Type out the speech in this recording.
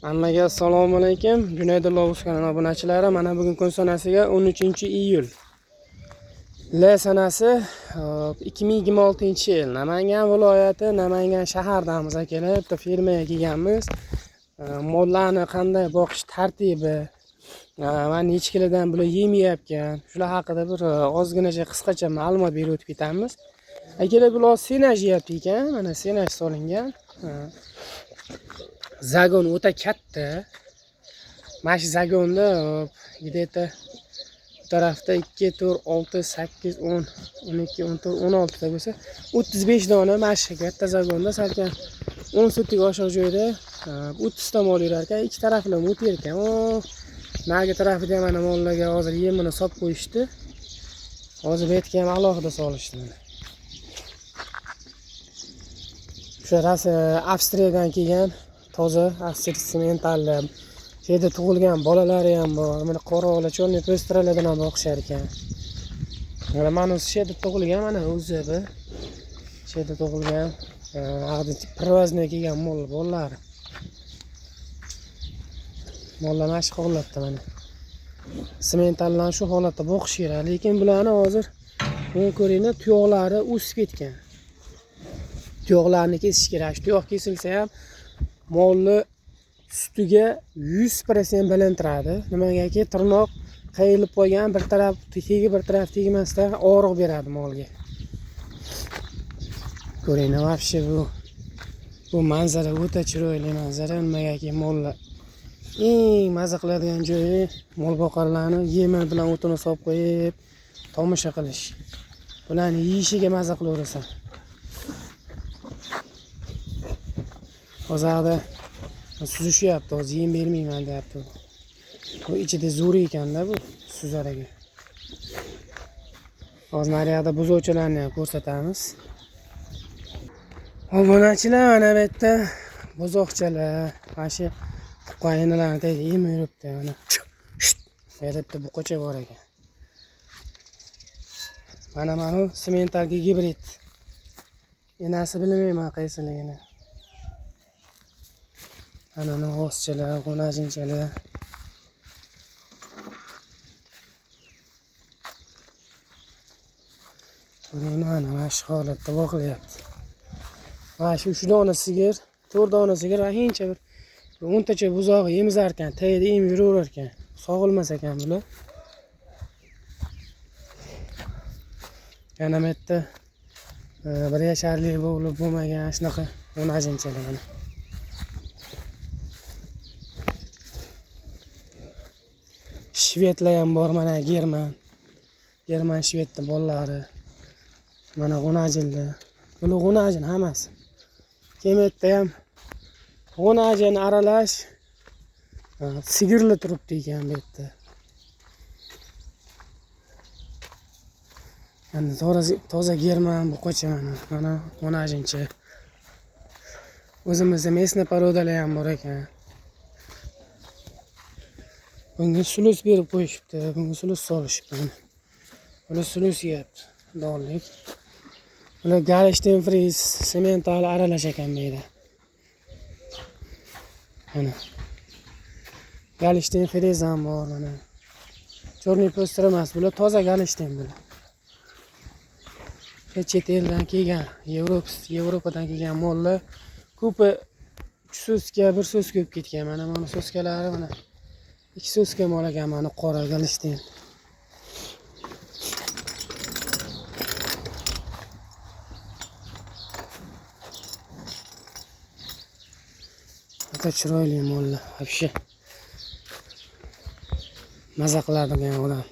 Hammaga assalomu alaykum. Junaydin Lovus kanali obunachilari. Mana bugun kun sanasiga 13-iyul. L sanasi 2026-yil. Namangan viloyati, Namangan shahardamiz akalar. Bitta fermaga kelganmiz. Mollarni qanday boqish tartibi, mana echkilardan bular yemayapkan. Shular haqida bir ozginacha qisqacha ma'lumot berib o'tib ketamiz. Akalar bular senaj yeyapti ekan. Mana senaj solingan. Zagon o'ta katta. Mana shu zagonda где-то bu tarafda 2, 4, 6, 8, 10, 12, 14, 16 ta bo'lsa, 35 dona mana shu katta zagonda salkam 10 sutga oshiq joyda 30 ta mol yurar ekan. Ikki taraflama o'tib ekan. Nagi tarafida mana mollarga hozir yemini solib qo'yishdi. Hozir bu yerga ham alohida solishdi. Shu Avstriyadan kelgan toza Avstriya şeyde tug'ilgan bolalari ham bor. Mana qorovula cho'lni po'stralardan ham boqishar ekan. Mana shu yerda tug'ilgan, mana o'zi bu. Shu yerda tug'ilgan, привозной kelgan bolalar. Mollar mana shu holatda mana. Sementallar shu holatda boqishira, lekin bularni hozir buni ko'ringlar, tuyoqlari o'sib ketgan. Tuyoqlarni kesish kerak. Tuyoq kesilsa ham molni sutiga 100% balantiradi. Nimagaki tirnoq qayilib qo'ygan, bir taraf tegib, bir taraf tegmasdan og'riq beradi molga. Ko'ringlar, вообще bu manzara o'ta chiroyli manzara. Nimagaki mollar eng maza qiladigan joyi mol boqarlarni yema bilan o'tini solib qo'yib tomosha qilish. Bularni yeyishiga maza qilaverasan. Hozirda suzishyapti, hozir yem bermayman deyapti. Bu ichida zo'r ekanda bu suzaraga. Hozir naryoqda buzovchilarni ham ko'rsatamiz. Obunachilar, mana bu yerda buzoqchalar, mana shu qo'yinlarni tagida yem yuribdi mana. Bu yerda buqacha bor ekan. Mana sementalga gibrid. Enasi bilmayman qaysiligini. Ana g'ozchalar, g'unajinchalar. Mana shu holatda boqilyapti. Mana shu 3 dona sigir, 4 dona sigir va hincha bir 10 tacha buzoq yemizar ekan, tagida yem yuraverar ekan. Sog'ilmas ekan bular. Yana bu yerda 1 yasharlik bo'lib bo'lmagan shunaqa g'unajinchalar mana. Shvedlar ham bor, mana German shvedda bolalari. Mana g'unajinlar. Bular g'unajin hammasi. Kemetda ham g'unajin aralash sigirlar turibdi ekan bu yerda. Mana toza German buqacha mana g'unajincha. O'zimizda mesna porodalar ham bor ekan. Bunga sulus berib qo'yishibdi, bunga sulus solishibdi. Bular sulus yeyapti, donlik. Bular Galishten Fries semental aralash ekan bu yerda. Mana Galishten Fries ham bor mana. Cho'rniy po'stra emas, bular toza Galishten bular. Chet eldan kelgan, Yevropadan kelgan mollar ko'pi 3 so'zga 1 so'z ko'p ketgan. Mana so'zkalari mana 2 so'zga mol ekan, mana qora Galishten. O'ta chiroyli mollar, вообще. Maza qiladigan ular.